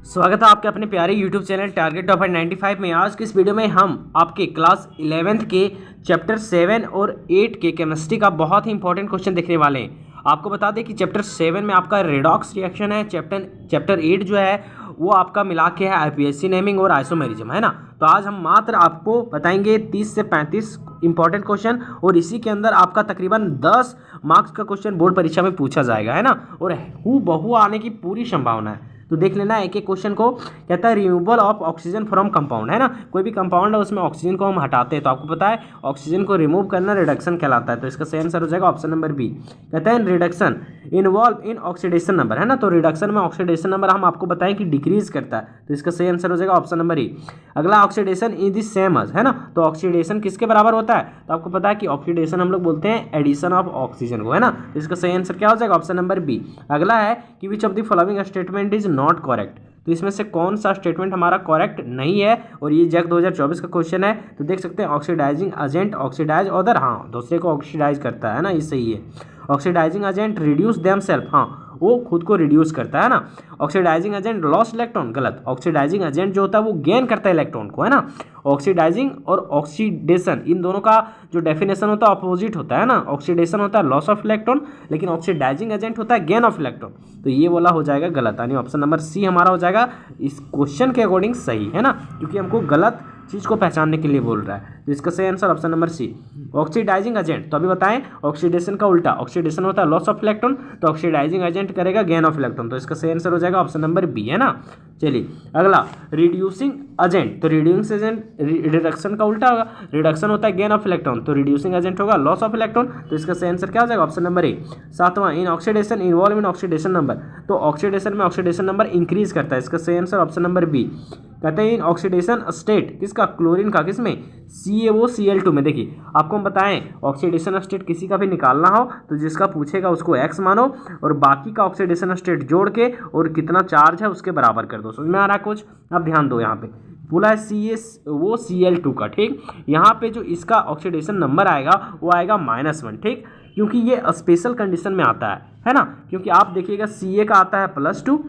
स्वागत है आपके अपने प्यारे YouTube चैनल टारगेट टॉपर 95 में। आज की इस वीडियो में हम आपके क्लास 11th के चैप्टर 7 और 8 के केमिस्ट्री का बहुत ही इंपॉर्टेंट क्वेश्चन देखने वाले हैं। आपको बता दें कि चैप्टर 7 में आपका रेडॉक्स रिएक्शन है, चैप्टर 8 जो है वो आपका मिला के है आईपीएससी नेमिंग और आइसोमेरिज्म, है ना। तो आज हम मात्र आपको बताएंगे 30 से 35 इंपॉर्टेंट क्वेश्चन और इसी के अंदर आपका तकरीबन 10 मार्क्स का क्वेश्चन बोर्ड परीक्षा में पूछा जाएगा, है ना। और हूबहू आने की पूरी संभावना है। तो देख लेना एक एक क्वेश्चन को। कहता है removal of oxygen from compound, है ना। कोई भी कंपाउंड है उसमें ऑक्सीजन को हम हटाते हैं तो आपको पता है ऑक्सीजन को रिमूव करना रिडक्शन कहलाता है। तो इसका सही आंसर हो जाएगा ऑप्शन नंबर बी। कहता है reduction involve in oxidation number, है ना। तो रिडक्शन में ऑक्सीडेशन नंबर हम आपको बताएं कि डिक्रीज करता है, तो इसका सही आंसर हो जाएगा ऑप्शन नंबर ए। अगला oxidation in the same edge, है ना। तो ऑक्सीडेशन किसके बराबर होता है, तो आपको पता है कि ऑक्सीडेशन हम लोग बोलते हैं एडिशन ऑफ ऑक्सीजन को, है ना। तो इसका सही आंसर क्या हो जाएगा ऑप्शन नंबर बी। अगला है कि विच of the following statement is not correct, तो इसमें से कौन सा स्टेटमेंट हमारा करेक्ट नहीं है। और ये जैक 2024 का क्वेश्चन है। तो देख सकते हैं ऑक्सीडाइजिंग एजेंट ऑक्सीडाइज अदर, हाँ दूसरे को ऑक्सीडाइज करता है ना, ये सही है। Oxidising agent reduce themself, हाँ वो खुद को रिड्यूस करता है ना। ऑक्सीडाइजिंग एजेंट लॉस इलेक्ट्रॉन, गलत। ऑक्सीडाइजिंग एजेंट जो होता है वो गेन करता है इलेक्ट्रॉन को, है ना। ऑक्सीडाइजिंग और ऑक्सीडेशन इन दोनों का जो डेफिनेशन होता है अपोजिट होता है ना। ऑक्सीडेशन होता है लॉस ऑफ इलेक्ट्रॉन, लेकिन ऑक्सीडाइजिंग एजेंट होता है गेन ऑफ इलेक्ट्रॉन। तो ये वाला हो जाएगा गलत, यानी ऑप्शन नंबर सी हमारा हो जाएगा इस क्वेश्चन के अकॉर्डिंग सही, है ना, क्योंकि हमको गलत चीज़ को पहचानने के लिए बोल रहा है। तो इसका सही answer option number C. Oxidising agent, तो अभी बताएं ऑक्सीडेशन का उल्टा, ऑक्सीडेशन होता है लॉस ऑफ इलेक्ट्रॉन, तो ऑक्सीडाइजिंग एजेंट करेगा गेन ऑफ इलेक्ट्रॉन। तो इसका सही आंसर हो जाएगा ऑप्शन नंबर बी, है ना। चलिए अगला रिड्यूसिंग एजेंट, तो रिड्यूसिंग एजेंट रिडक्शन का उल्टा होगा, रिडक्शन होता है गेन ऑफ इलेक्ट्रॉन, तो रिड्यूसिंग एजेंट होगा लॉस ऑफ इलेक्ट्रॉन। तो इसका सही आंसर क्या हो जाएगा ऑप्शन नंबर ए। सातवां in oxidation involve in oxidation number, तो ऑक्सीडेशन में ऑक्सीडेशन नंबर इंक्रीज करता है, इसका सही आंसर ऑप्शन नंबर बी। कहते हैं इन ऑक्सीडेशन स्टेट किसका, क्लोरीन का, किसमें CaOCl2 में। देखिए आपको हम बताएं ऑक्सीडेशन स्टेट किसी का भी निकालना हो तो जिसका पूछेगा उसको x मानो और बाकी का ऑक्सीडेशन स्टेट जोड़ के और कितना चार्ज है उसके बराबर कर दो। समझ में आ रहा है कुछ, अब ध्यान दो। यहाँ पे बोला है CaOCl2 का, ठीक। यहाँ पे जो इसका ऑक्सीडेशन नंबर आएगा वो आएगा -1, ठीक, क्योंकि ये स्पेशल कंडीशन में आता है ना। क्योंकि आप देखिएगा Ca का आता है +2,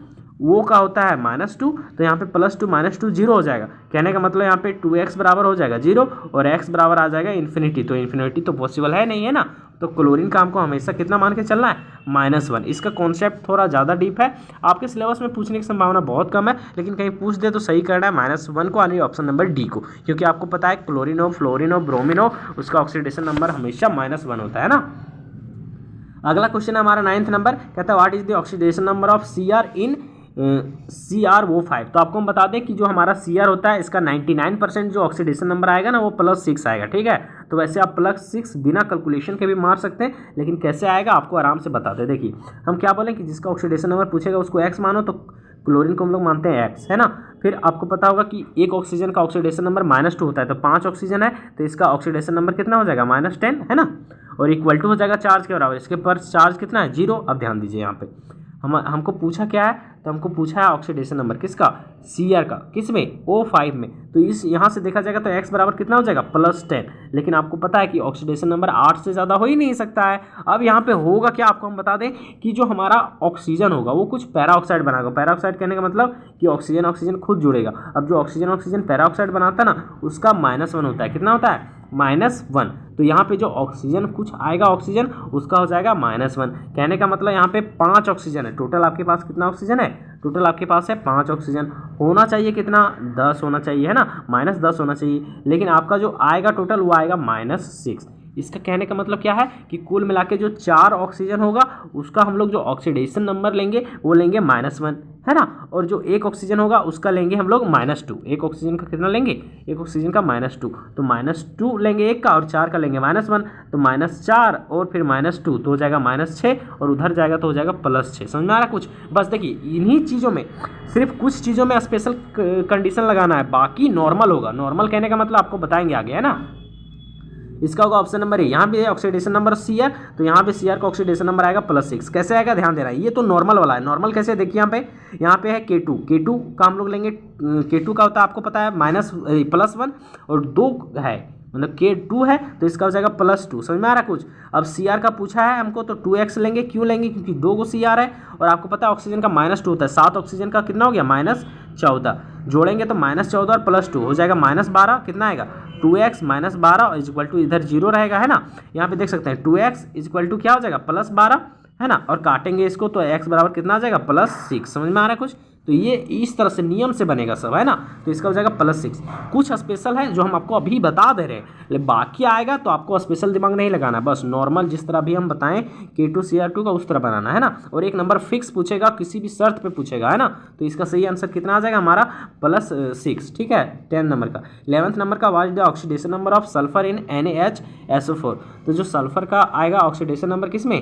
वो का होता है -2, तो यहाँ पे +2 -2 0 हो जाएगा। कहने का मतलब यहाँ पे 2x बराबर हो जाएगा 0 और x बराबर आ जाएगा इन्फिनिटी। तो इन्फिनिटी तो पॉसिबल है नहीं, है ना। तो क्लोरीन का हमको हमेशा कितना मान के चलना है, -1। इसका कॉन्सेप्ट थोड़ा ज़्यादा डीप है, आपके सिलेबस में पूछने की संभावना बहुत कम है, लेकिन कहीं पूछ दे तो सही करना है -1 को, यानी ऑप्शन नंबर डी को, क्योंकि आपको पता है क्लोरीन हो, फ्लोरीन हो, ब्रोमीन हो, उसका ऑक्सीडेशन नंबर हमेशा -1 होता है ना। अगला क्वेश्चन है हमारा 9th नंबर। कहता है what is the oxidation number of Cr in CrO5। तो आपको हम बता दें कि जो हमारा Cr होता है इसका 99% जो ऑक्सीडेशन नंबर आएगा ना वो +6 आएगा, ठीक है। तो वैसे आप +6 बिना कैलकुलेशन के भी मार सकते हैं, लेकिन कैसे आएगा आपको आराम से बताते हैं। देखिए हम क्या बोलें कि जिसका ऑक्सीडेशन नंबर पूछेगा उसको x मानो, तो क्लोरीन को हम लोग मानते हैं x, है ना। फिर आपको पता होगा कि एक ऑक्सीजन का ऑक्सीडेशन नंबर -2 होता है, तो 5 ऑक्सीजन है तो इसका ऑक्सीडेशन नंबर कितना हो जाएगा -10, है ना। और इक्वल टू हो जाएगा चार्ज के बराबर, इसके पर चार्ज कितना है 0। अब ध्यान दीजिए यहाँ पे हमको पूछा क्या है, तो हमको पूछा है ऑक्सीडेशन नंबर किसका, Cr का, किसमें O5 में। तो इस यहाँ से देखा जाएगा तो x बराबर कितना हो जाएगा +10, लेकिन आपको पता है कि ऑक्सीडेशन नंबर 8 से ज़्यादा हो ही नहीं सकता है। अब यहाँ पे होगा क्या, आपको हम बता दें कि जो हमारा ऑक्सीजन होगा वो कुछ पैराऑक्साइड बनाएगा। पैराऑक्साइड कहने का मतलब कि ऑक्सीजन ऑक्सीजन खुद जुड़ेगा। अब जो ऑक्सीजन ऑक्सीजन पैराऑक्साइड बनाता है ना उसका -1 होता है, कितना होता है -1। तो यहाँ पे जो ऑक्सीजन कुछ आएगा ऑक्सीजन उसका हो जाएगा -1। कहने का मतलब यहाँ पे 5 ऑक्सीजन है टोटल। आपके पास कितना ऑक्सीजन है टोटल, आपके पास है 5 ऑक्सीजन। होना चाहिए कितना, 10 होना चाहिए, है ना, -10 होना चाहिए, लेकिन आपका जो आएगा टोटल वो आएगा -6। इसका कहने का मतलब क्या है कि कुल मिला के जो 4 ऑक्सीजन होगा उसका हम लोग जो ऑक्सीडेशन नंबर लेंगे वो लेंगे -1, है ना। और जो एक ऑक्सीजन होगा उसका लेंगे हम लोग -2। एक ऑक्सीजन का कितना लेंगे, एक ऑक्सीजन का -2, तो -2 लेंगे एक का और 4 का लेंगे -1, तो -4 और फिर -2 तो हो जाएगा -6 और उधर जाएगा तो हो जाएगा +6। समझ में आ रहा है कुछ। बस देखिए इन्हीं चीज़ों में सिर्फ कुछ चीज़ों में स्पेशल कंडीशन लगाना है, बाकी नॉर्मल होगा। नॉर्मल कहने का मतलब आपको बताएंगे आगे, है ना। इसका होगा ऑप्शन नंबर ए। यहाँ पे ऑक्सीडेशन नंबर Cr, तो यहाँ पे Cr का ऑक्सीडेशन नंबर आएगा +6। कैसे आएगा ध्यान देना, ये तो नॉर्मल वाला है। नॉर्मल कैसे देखिए यहाँ पे है K2 का हम लोग लेंगे। K2 का होता है आपको पता है +1 और 2 है, मतलब K2 है तो इसका हो जाएगा +2। समझ में आ रहा है कुछ। अब Cr का पूछा है हमको तो 2x लेंगे, क्यों लेंगे, क्योंकि 2 को Cr है और आपको पता है ऑक्सीजन का -2 होता है। 7 ऑक्सीजन का कितना हो गया 14 जोड़ेंगे तो -14 और +2 हो जाएगा -12, कितना आएगा 2x -12 इक्वल टू इधर 0 रहेगा, है ना। यहाँ पे देख सकते हैं 2x इक्वल टू क्या हो जाएगा +12, है ना, और काटेंगे इसको तो x बराबर कितना आ जाएगा +6। समझ में आ रहा है कुछ? तो ये इस तरह से नियम से बनेगा सब, है ना। तो इसका हो जाएगा +6। कुछ स्पेशल है जो हम आपको अभी बता दे रहे हैं, लेकिन बाकी आएगा तो आपको स्पेशल दिमाग नहीं लगाना, बस नॉर्मल जिस तरह भी हम बताएं K2 CR2 का उस तरह बनाना, है ना। और एक नंबर फिक्स पूछेगा, किसी भी शर्त पे पूछेगा, है ना। तो इसका सही आंसर कितना आ जाएगा हमारा +6, ठीक है। 10 नंबर का। 11th नंबर का what is the oxidation number of sulphur in NaHSO4। तो जो सल्फर का आएगा ऑक्सीडेशन नंबर किसमें,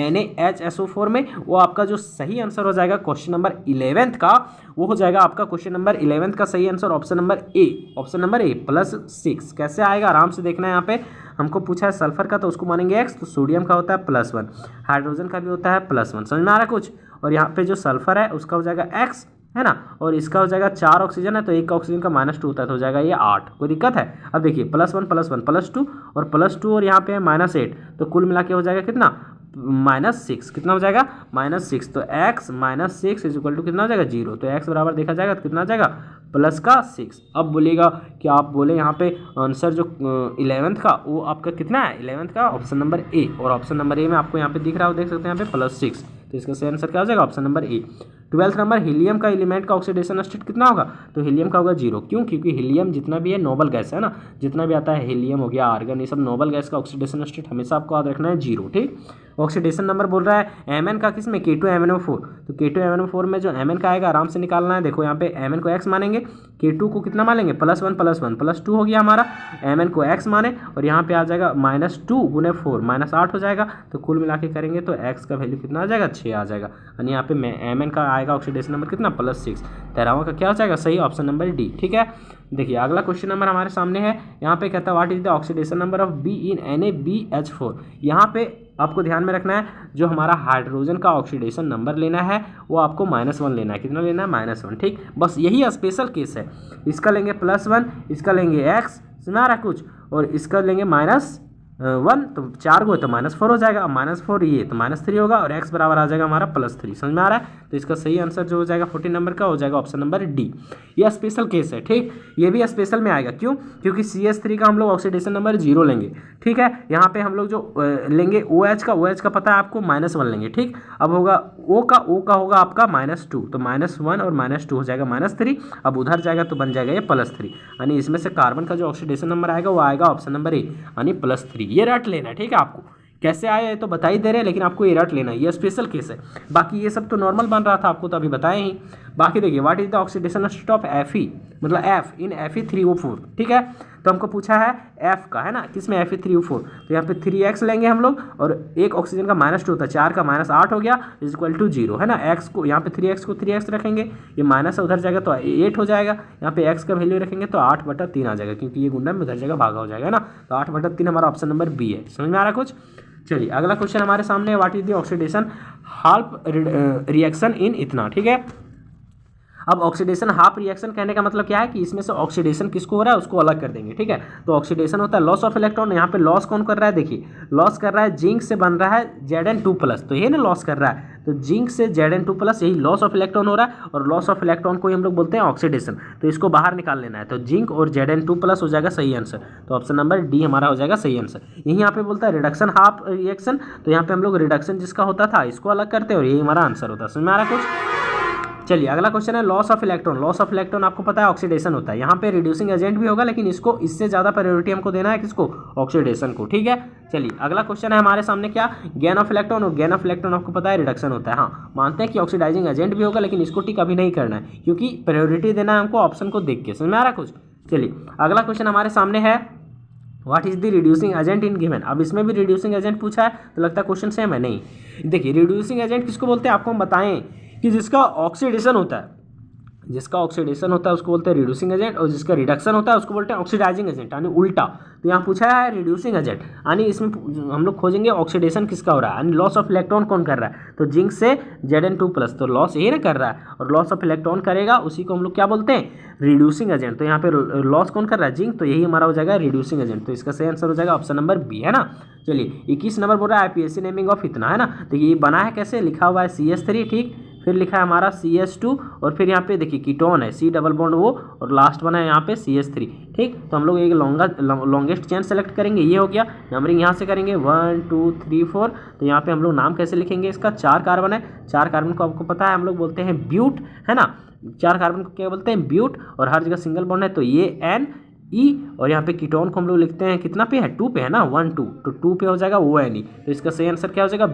NaHSO4 में, वो आपका जो सही आंसर हो जाएगा क्वेश्चन नंबर 11th का, वो हो जाएगा आपका क्वेश्चन नंबर 11th का सही आंसर ऑप्शन नंबर ए +6। कैसे आएगा आराम से देखना है। यहाँ पे हमको पूछा है सल्फर का तो उसको मानेंगे x, तो सोडियम का होता है +1, हाइड्रोजन का भी होता है +1। समझ में आ रहा है कुछ? और यहाँ पे जो सल्फर है उसका हो जाएगा x, है ना, और इसका हो जाएगा 4 ऑक्सीजन है तो एक ऑक्सीजन का -2 होता है तो हो जाएगा ये 8। कोई दिक्कत है? अब देखिए +1 +1 +2 और +2 और यहाँ पे है -8, तो कुल मिला के हो जाएगा कितना -6। कितना हो जाएगा -6। तो x -6 इक्वल टू कितना हो जाएगा 0। तो x बराबर देखा जाएगा तो कितना आ जाएगा +6। अब बोलेगा कि आप बोले यहाँ पे आंसर जो 11th का वो आपका कितना है, 11th का ऑप्शन नंबर ए, और ऑप्शन नंबर ए में आपको यहाँ पे दिख रहा हो, देख सकते हैं यहाँ पे +6। तो इसका सही आंसर क्या हो जाएगा ऑप्शन नंबर ए। 12th नंबर हीलियम का एलिमेंट का ऑक्सीडेशन स्टेट कितना होगा, तो हीलियम का होगा 0। क्यों? क्योंकि हीलियम जितना भी है नोबल गैस है ना, जितना भी आता है हीलियम हो गया, आर्गन, ये सब नोबल गैस का ऑक्सीडेशन स्टेट हमेशा आपको याद रखना है 0, ठीक। ऑक्सीडेशन नंबर बोल रहा है Mn का किसमें, K2MnO4। तो K2MnO4 में जो Mn का आएगा आराम से निकालना है। देखो यहाँ पे Mn को x मानेंगे, K2 को कितना मानेंगे +1 +1 +2 हो गया हमारा, Mn को x माने और यहाँ पे आ जाएगा -2 गुने 4 -8 हो जाएगा। तो कुल मिला के करेंगे तो x का वैल्यू कितना आ जाएगा 6 आ जाएगा, यानी यहाँ पे Mn का आएगा ऑक्सीडेशन नंबर कितना +6। 13वां का क्या हो जाएगा सही ऑप्शन नंबर डी, ठीक है। देखिए अगला क्वेश्चन नंबर हमारे सामने है, यहाँ पे कहता है what is the oxidation number of B in NaBH4। यहाँ पे आपको ध्यान में रखना है जो हमारा हाइड्रोजन का ऑक्सीडेशन नंबर लेना है वो आपको -1 लेना है। कितना लेना है -1, ठीक। बस यही स्पेशल केस है, इसका लेंगे +1, इसका लेंगे x, सुना रहा कुछ, और इसका लेंगे -1, तो 4 गो तो -4 हो जाएगा, -4 ये तो -3 होगा और x बराबर आ जाएगा हमारा +3। समझ में आ रहा है? तो इसका सही आंसर जो हो जाएगा 14 नंबर का हो जाएगा ऑप्शन नंबर डी। ये स्पेशल केस है, ठीक। ये भी स्पेशल में आएगा, क्यों? क्योंकि CH3 का हम लोग ऑक्सीडेशन नंबर 0 लेंगे, ठीक है। यहाँ पे हम लोग जो लेंगे OH का पता है आपको -1 लेंगे, ठीक। अब होगा O का होगा आपका -2, तो -1 और -2 हो जाएगा -3। अब उधर जाएगा तो बन जाएगा ये +3, यानी इसमें से कार्बन का जो ऑक्सीडेशन नंबर आएगा वो आएगा ऑप्शन नंबर ए, यानी +3। ये रट लेना है, ठीक है। आपको कैसे आया ये तो बता ही दे रहे हैं, लेकिन आपको ये रट लेना है, ये स्पेशल केस है। बाकी ये सब तो नॉर्मल बन रहा था, आपको तो अभी बताएं ही। बाकी देखिए what is the oxidation state of Fe, मतलब F इन Fe3O4, ठीक है। तो हमको पूछा है F का, है ना, किसमें Fe3O4, तो यहाँ पे 3x लेंगे हम लोग और एक ऑक्सीजन का -2 होता है, 4 का -8 हो गया इक्वल टू 0, है ना। x को यहाँ पे 3x को 3x रखेंगे, ये माइनस उधर जाएगा तो 8 हो जाएगा। यहाँ पे x का वैल्यू रखेंगे तो 8/3 आ जाएगा, क्योंकि ये गुंडा में उधर जाएगा भागा हो जाएगा ना। तो 8/3 हमारा ऑप्शन नंबर बी है। समझ में आ रहा कुछ? चलिए अगला क्वेश्चन हमारे सामने है, what is the oxidation half reaction in इतना, ठीक है। अब ऑक्सीडेशन हाफ रिएक्शन कहने का मतलब क्या है कि इसमें से ऑक्सीडेशन किसको हो रहा है उसको अलग कर देंगे, ठीक है। तो ऑक्सीडेशन होता है लॉस ऑफ इलेक्ट्रॉन, यहाँ पे लॉस कौन कर रहा है, देखिए लॉस कर रहा है जिंक से बन रहा है Zn2+, तो ये ना लॉस कर रहा है, तो जिंक से Zn2+, यही लॉस ऑफ इलेक्ट्रॉन हो रहा है, और लॉस ऑफ इलेक्ट्रॉन को ही हम लोग बोलते हैं ऑक्सीडेशन। तो इसको बाहर निकाल लेना है, तो जिंक और Zn2+ हो जाएगा सही आंसर, तो ऑप्शन नंबर डी हमारा हो जाएगा सही आंसर। यही यहाँ पे बोलता है रिडक्शन हाफ रिएक्शन, तो यहाँ पे हम लोग रिडक्शन जिसका होता था इसको अलग करते हैं और यही हमारा आंसर होता है। समझ में आ रहा है कुछ? चलिए अगला क्वेश्चन है loss of electron. Loss of electron आपको पता है ऑक्सीडेशन होता है, यहाँ पे रिड्यूसिंग एजेंट भी होगा, लेकिन इसको इससे ज़्यादा प्रायोरिटी हमको देना है किसको, ऑक्सीडेशन को, ठीक है। चलिए अगला क्वेश्चन है हमारे सामने क्या, गेन ऑफ इलेक्ट्रॉन, और गेन ऑफ इलेक्ट्रॉन आपको पता है रिडक्शन होता है। हाँ मानते हैं कि ऑक्सीडाइजिंग एजेंट भी होगा, लेकिन इसको टिक अभी नहीं करना है, क्योंकि प्रायोरिटी देना है हमको ऑप्शन को देख के। समझ में आ रहा कुछ? चलिए अगला क्वेश्चन हमारे सामने है, what is the reducing agent in given. अब इसमें भी रिड्यूसिंग एजेंट पूछा है, तो लगता है क्वेश्चन सेम है। नहीं, देखिए रिड्यूसिंग एजेंट किसको बोलते हैं, आपको हम बताएं कि जिसका ऑक्सीडेशन होता है, जिसका ऑक्सीडेशन होता है उसको बोलते हैं रिड्यूसिंग एजेंट, और जिसका रिडक्शन होता है उसको बोलते हैं ऑक्सीडाइजिंग एजेंट, यानी उल्टा। तो यहाँ पूछा है रिड्यूसिंग एजेंट, यानी इसमें हम लोग खोजेंगे ऑक्सीडेशन किसका हो रहा है, यानी लॉस ऑफ इलेक्ट्रॉन कौन कर रहा है, तो जिंक से Zn2+, तो लॉस यही ना कर रहा है, और लॉस ऑफ इलेक्ट्रॉन करेगा उसी को हम लोग क्या बोलते हैं, रिड्यूसिंग एजेंट। तो यहाँ पे लॉस कौन कर रहा है, जिंक, तो यही हमारा हो जाएगा रिड्यूसिंग एजेंट। तो इसका सही आंसर हो जाएगा ऑप्शन नंबर बी, है ना। चलिए 21 नंबर बोल रहा है IPSC नेमिंग ऑफ इतना, है ना। तो ये बना है कैसे, लिखा हुआ है CH3, ठीक, फिर लिखा है हमारा CS2 और फिर यहाँ पे देखिए कीटोन है C डबल बॉन्ड O और लास्ट वन है यहाँ पे CS3। ठीक, तो हम लोग एक लॉन्गेस्ट चेन सेलेक्ट करेंगे, ये हो गया। नंबरिंग यहाँ से करेंगे 1 2 3 4। तो यहाँ पे हम लोग नाम कैसे लिखेंगे इसका, 4 कार्बन है, 4 कार्बन को आपको पता है हम लोग बोलते हैं ब्यूट, है ना। 4 कार्बन को क्या बोलते हैं, ब्यूट, और हर जगह सिंगल बॉन्ड है तो ये NE। और यहाँ पे कीटोन को हम लोग लिखते हैं कितना पे है, 2 पे है ना, 1 2, तो 2 पे हो जाएगा ONE। तो इसका सही आंसर क्या हो जाएगा,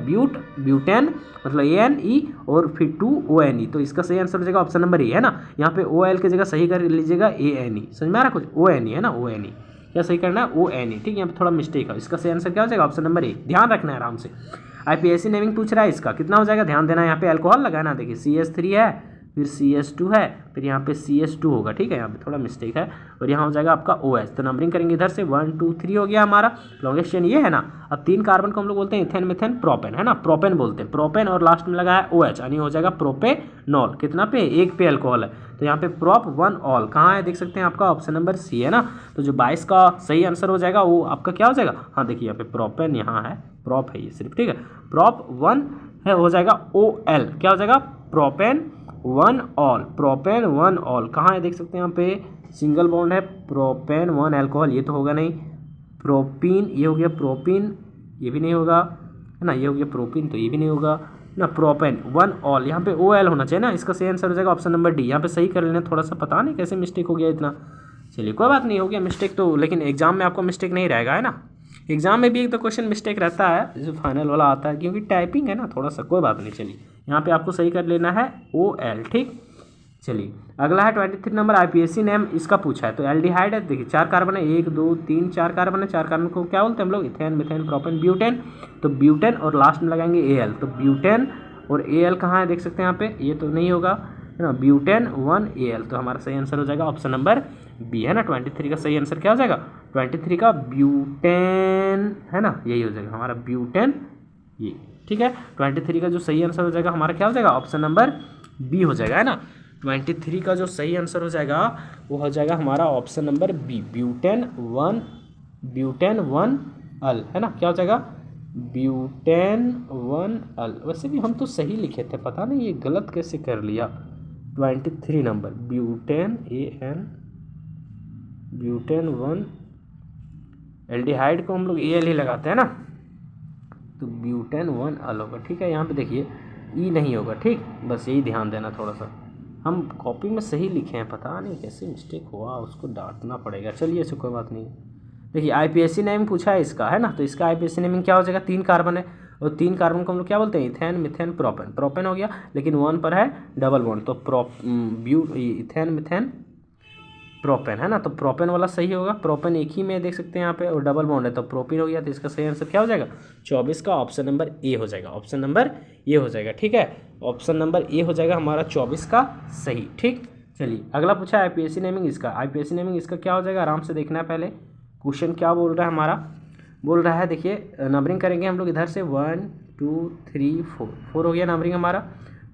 ब्यूटेन, मतलब ANE और फिर 2 ONE। तो इसका सही आंसर हो जाएगा ऑप्शन नंबर ए, है ना। यहाँ पे OL की जगह सही कर लीजिएगा ANE, समझ में आ रहा कुछ, ONE है ना, ONE क्या सही करना है, ONE। ठीक, यहाँ पे थोड़ा मिस्टेक है, इसका सही आंसर क्या हो जाएगा, ऑप्शन नंबर ए। ध्यान रखना है आराम से। IPSC नेमिंग पूछ रहा है इसका कितना हो जाएगा, ध्यान देना है। यहाँ पे अल्कोहल लगाना, देखिए CS3 है, फिर CS2 है, फिर यहाँ पे CS2 होगा। ठीक है, यहाँ पे थोड़ा मिस्टेक है, और यहाँ हो जाएगा आपका OH। तो नंबरिंग करेंगे इधर से 1 2 3 हो गया हमारा। लॉन्गेस्ट चेन ये है ना। अब 3 कार्बन को हम लोग बोलते हैं इथेन मिथेन प्रोपेन, है ना, प्रोपेन बोलते हैं, प्रोपेन, और लास्ट में लगा है OH, यानी हो जाएगा प्रोपेनॉल। कितना पे, 1 पे अल्कोहल है, तो यहाँ पे प्रोप 1 ऑल कहाँ है, देख सकते हैं आपका ऑप्शन नंबर सी है ना। तो जो 22 का सही आंसर हो जाएगा वो आपका क्या हो जाएगा, हाँ देखिए यहाँ पे प्रोपेन यहाँ है, प्रोप है ये सिर्फ। ठीक है, प्रोप 1 है, हो जाएगा OL, क्या हो जाएगा, प्रोपेन 1 ऑल, प्रोपेन 1 ऑल कहाँ है, देख सकते हैं यहाँ पे सिंगल बॉन्ड है, प्रोपेन 1 अल्कोहल, ये तो होगा नहीं। प्रोपीन, ये हो गया प्रोपीन, ये भी नहीं होगा, है ना, ये हो गया प्रोपीन, तो ये भी नहीं होगा ना। प्रोपेन 1 ऑल, यहाँ पे OL होना चाहिए ना, इसका सही आंसर हो जाएगा ऑप्शन नंबर डी। यहाँ पे सही कर लेना, थोड़ा सा पता नहीं कैसे मिस्टेक हो गया इतना, चलिए कोई बात नहीं, हो गया मिस्टेक तो, लेकिन एग्जाम में आपको मिस्टेक नहीं रहेगा, है ना। एग्जाम में भी एक तो क्वेश्चन मिस्टेक रहता है जो फाइनल वाला आता है, क्योंकि टाइपिंग है ना थोड़ा सा, कोई बात नहीं। चलिए यहाँ पे आपको सही कर लेना है OL। ठीक, चलिए अगला है 23 नंबर, IPSC नेम इसका पूछा है। तो एल्डिहाइड है, देखिए 4 कार्बन है, 1 2 3 4 कार्बन है। 4 कार्बन को क्या बोलते हैं हम लोग, इथेन मिथेन प्रोपेन ब्यूटेन। तो ब्यूटेन और लास्ट में लगाएंगे AL, तो ब्यूटेन और AL कहाँ है, देख सकते हैं यहाँ पे, ये तो नहीं होगा, है ना, ब्यूटेन 1 AL। तो हमारा सही आंसर हो जाएगा ऑप्शन नंबर बी, है ना। 23 का सही आंसर क्या हो जाएगा, 23 का ब्यूटेन, है ना, यही हो जाएगा हमारा ब्यूटेन, ये। ठीक है, 23 का जो सही आंसर हो जाएगा हमारा क्या हो जाएगा, ऑप्शन नंबर बी हो जाएगा, है ना। 23 का जो सही आंसर हो जाएगा वो हो जाएगा हमारा ऑप्शन नंबर बी, ब्यूटेन 1 अल, है ना, क्या हो जाएगा, ब्यूटेन 1 अल। वैसे भी हम तो सही लिखे थे, पता नहीं ये गलत कैसे कर लिया। 23 नंबर ब्यूटेन ब्यूटेन 1, एल्डिहाइड को हम लोग AL ही लगाते हैं ना, तो ब्यूटेन 1 अल होगा। ठीक है, यहाँ पे देखिए E नहीं होगा। ठीक, बस यही ध्यान देना थोड़ा सा, हम कॉपी में सही लिखे हैं, पता नहीं कैसे मिस्टेक हुआ, उसको डांटना पड़ेगा। चलिए ऐसे कोई बात नहीं। देखिए IPSC नेम पूछा है इसका, है ना, तो इसका IPSC नेमिंग क्या हो जाएगा, 3 कार्बन है, और 3 कार्बन को हम लोग क्या बोलते हैं, इथेन मिथेन प्रोपेन। प्रोपेन हो गया, लेकिन 1 पर है डबल बॉन्ड, तो इथेन मिथेन प्रोपेन, है ना। तो प्रोपेन वाला सही होगा, प्रोपेन एक ही में देख सकते हैं यहाँ पे, और डबल बॉन्ड है तो प्रोपिन हो गया। तो इसका सही आंसर क्या हो जाएगा, 24 का ऑप्शन नंबर ए हो जाएगा, ऑप्शन नंबर ए हो जाएगा। ठीक है, ऑप्शन नंबर ए हो जाएगा हमारा 24 का सही। ठीक, चलिए अगला पूछा है IPSC नेमिंग इसका। IPSC नेमिंग इसका क्या हो जाएगा, आराम से देखना है पहले क्वेश्चन क्या बोल रहा है हमारा। बोल रहा है, देखिए नंबरिंग करेंगे हम लोग इधर से 1 2 3 4 हो गया नंबरिंग हमारा,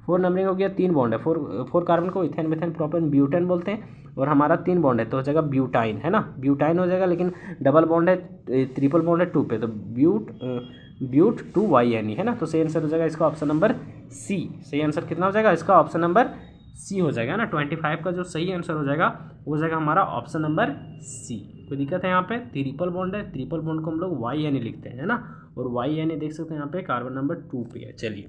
4 नंबरिंग हो गया। 3 बॉन्ड है, 4 कार्बन को इथेन मिथेन प्रोपेन ब्यूटेन बोलते हैं, और हमारा 3 बॉन्ड है तो हो जाएगा ब्यूटाइन, है ना, ब्यूटाइन हो जाएगा। लेकिन डबल बॉन्ड है, ट्रिपल बॉन्ड है 2 पे, तो ब्यूट 2 YNE, है ना। तो सही आंसर हो जाएगा इसका ऑप्शन नंबर सी। सही आंसर कितना हो जाएगा इसका, ऑप्शन नंबर सी हो जाएगा ना। 25 का जो सही आंसर हो जाएगा वो हो जाएगा हमारा ऑप्शन नंबर सी। कोई दिक्कत है यहाँ पे, ट्रिपल बॉन्ड है, ट्रिपल बॉन्ड को हम लोग YNE लिखते हैं, है ना, और YNE देख सकते हैं यहाँ पे कार्बन नंबर 2 पे है। चलिए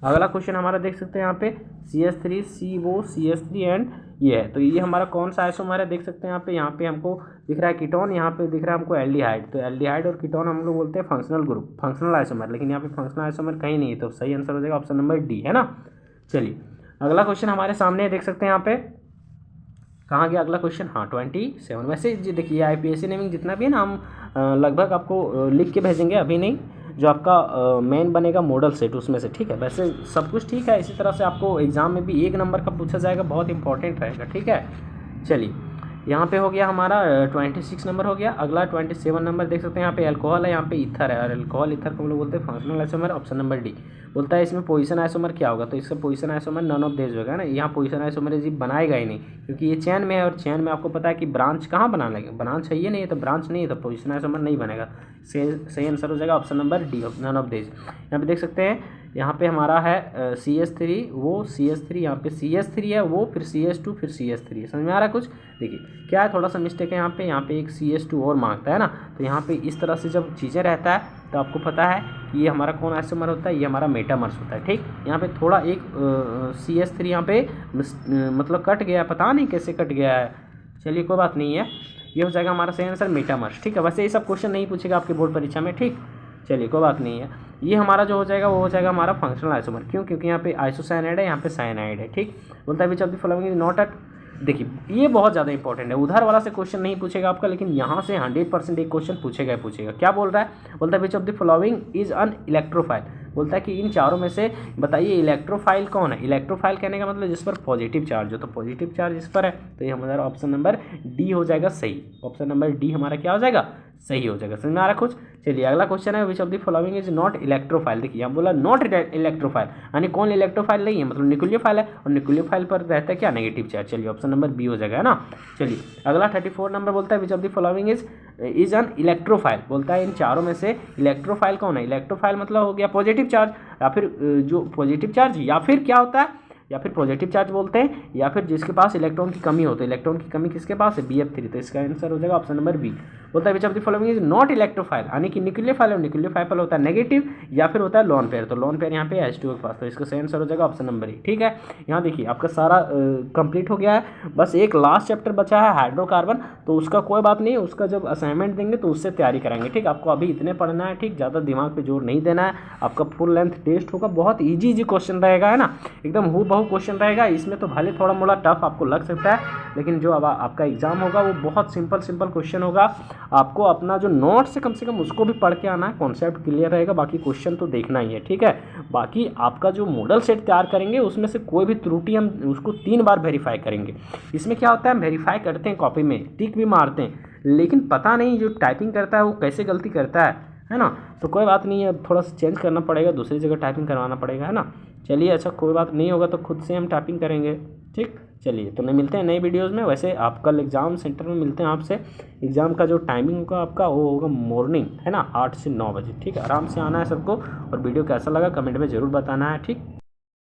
अगला क्वेश्चन हमारा देख सकते हैं यहाँ पे CS3 CO CS3 एंड ये है। तो ये हमारा कौन सा आइसोमर है, देख सकते हैं यहाँ पे हमको दिख रहा है कीटोन, यहाँ पे दिख रहा है हमको एल्डिहाइड। तो एल्डिहाइड और कीटोन हम लोग बोलते हैं फंक्शनल ग्रुप, फंक्शनल आइसोमर, लेकिन यहाँ पे फंक्शनल आइसोमर कहीं नहीं है, तो सही आंसर हो जाएगा ऑप्शन नंबर डी, है ना। चलिए अगला क्वेश्चन हमारे सामने देख सकते हैं यहाँ पे, कहाँ गया अगला क्वेश्चन, हाँ 27। वैसे देखिए IPSC नेमिंग जितना भी है ना, हम लगभग आपको लिख के भेजेंगे, अभी नहीं, जो आपका मेन बनेगा मॉडल सेट उसमें से। ठीक है, वैसे सब कुछ ठीक है, इसी तरह से आपको एग्जाम में भी 1 नंबर का पूछा जाएगा, बहुत इंपॉर्टेंट रहेगा। ठीक है, चलिए यहाँ पे हो गया हमारा 26 नंबर हो गया। अगला 27 नंबर देख सकते हैं, यहाँ पे अल्कोहल है, यहाँ पे ईथर है, और अल्कोहल ईथर को हम लोग बोलते हैं functional isomer, option number D. बोलता है इसमें पोजीशन आइसोमर क्या होगा, तो इसका पोजीशन आइसोमर नन ऑफ देज होगा ना। यहाँ पोजीशन आइसोमर बनाएगा ही नहीं, क्योंकि ये चैन में है, और चैन में आपको पता है कि ब्रांच कहाँ बनाने लगे, ब्रांच है ये नहीं है, तो ब्रांच नहीं है, तो पोजीशन आइसोमर नहीं बनेगा। सही आंसर हो जाएगा option number D, none of these. यहाँ पे देख सकते हैं यहाँ पे हमारा है CH3, वो CH3, यहाँ पे CH3 है, वो फिर CH2, फिर CH3। समझ में आ रहा है कुछ? देखिए क्या है, थोड़ा सा मिस्टेक है यहाँ पे एक CH2 और मांगता है ना, तो यहाँ पे इस तरह से जब चीज़ें रहता है तो आपको पता है कि ये हमारा कौन आइसोमर होता है, ये हमारा मेटामर्स होता है। ठीक, यहाँ पे थोड़ा एक CH3 यहाँ पे मतलब कट गया, पता नहीं कैसे कट गया है, चलिए कोई बात नहीं है, ये हो जाएगा हमारा सही आंसर मेटामर्स। ठीक है, वैसे ये सब क्वेश्चन नहीं पूछेगा आपके बोर्ड परीक्षा में। ठीक, चलिए कोई बात नहीं है। ये हमारा जो हो जाएगा वो हो जाएगा हमारा फंक्शनल आइसोमर। क्यों? क्योंकि यहाँ पे आइसोसाइनाइड है, यहाँ पे साइनाइड है। ठीक, बोलता है which of the following is not at, देखिए ये बहुत ज़्यादा इंपॉर्टेंट है, उधर वाला से क्वेश्चन नहीं पूछेगा आपका, लेकिन यहाँ से 100% एक क्वेश्चन पूछेगा ही पूछेगा। क्या बोल रहा है? बोलता है which of the following is an electrophile, बोलता है कि इन चारों में से बताइए इलेक्ट्रोफाइल कौन है। इलेक्ट्रोफाइल कहने का मतलब जिस पर पॉजिटिव चार्ज हो, तो पॉजिटिव चार्ज इस पर है, तो ये हमारा ऑप्शन नंबर डी हो जाएगा सही। ऑप्शन नंबर डी हमारा क्या हो जाएगा? सही हो जाएगा। समझ में आ रहा कुछ? चलिए अगला क्वेश्चन है which of the following is not electrophile. देखिए यहाँ बोला नॉट इलेक्ट्रोफाइल, यानी कौन इलेक्ट्रोफाइल नहीं है, मतलब न्यूक्लियोफाइल है, और न्यूक्लियोफाइल पर रहता है क्या? Negative charge. चलिए ऑप्शन नंबर बी हो जाएगा, है ना। चलिए अगला 34 नंबर बोलता है which of the following is an electrophile, बोलता है इन चारों में से इलेक्ट्रोफाइल कौन है। इलेक्ट्रोफाइल मतलब हो गया पॉजिटिव चार्ज, या फिर जो पॉजिटिव चार्ज, या फिर क्या होता है, या फिर पॉजिटिव चार्ज बोलते हैं, या फिर जिसके पास इलेक्ट्रॉन की कमी होती है। इलेक्ट्रॉन की कमी किसके पास है? BF3, तो इसका आंसर हो जाएगा ऑप्शन नंबर बी। बोलता है which of the following is not electrophile, यानी कि न्यूक्लियोफाइल, और न्यूक्लियोफाइल होता है नेगेटिव, या फिर होता है लॉन पेयर, तो लॉन पेयर यहाँ पे H2O के पास, तो इसका सही आंसर हो जाएगा ऑप्शन नंबर ए। ठीक है, यहाँ देखिए आपका सारा कंप्लीट हो गया है, बस एक लास्ट चैप्टर बचा है हाइड्रोकार्बन, तो उसका कोई बात नहीं, उसका जब असाइनमेंट देंगे तो उससे तैयारी कराएंगे। ठीक, आपको अभी इतने पढ़ना है, ठीक, ज़्यादा दिमाग पे जोर नहीं देना है। आपका फुल लेंथ टेस्ट होगा, बहुत ईजी क्वेश्चन रहेगा, है ना, एकदम हूबहू क्वेश्चन रहेगा। इसमें तो भले थोड़ा मोड़ा टफ आपको लग सकता है, लेकिन जो अब आपका एग्जाम होगा वो बहुत सिंपल क्वेश्चन होगा। आपको अपना जो नोट्स है कम से कम उसको भी पढ़ के आना है, कॉन्सेप्ट क्लियर रहेगा, बाकी क्वेश्चन तो देखना ही है। ठीक है, बाकी आपका जो मॉडल सेट तैयार करेंगे उसमें से कोई भी त्रुटि हम उसको 3 बार वेरीफाई करेंगे। इसमें क्या होता है, हम वेरीफाई करते हैं, कॉपी में टिक भी मारते हैं, लेकिन पता नहीं जो टाइपिंग करता है वो कैसे गलती करता है ना, तो कोई बात नहीं है, थोड़ा सा चेंज करना पड़ेगा, दूसरी जगह टाइपिंग करवाना पड़ेगा, है ना। चलिए अच्छा, कोई बात नहीं होगा तो खुद से हम टाइपिंग करेंगे। ठीक, चलिए तो नहीं मिलते हैं नए वीडियोज़ में। वैसे आप कल एग्ज़ाम सेंटर में मिलते हैं आपसे। एग्ज़ाम का जो टाइमिंग होगा आपका वो होगा मॉर्निंग, है ना, 8 से 9 बजे। ठीक है, आराम से आना है सबको, और वीडियो कैसा लगा कमेंट में ज़रूर बताना है। ठीक।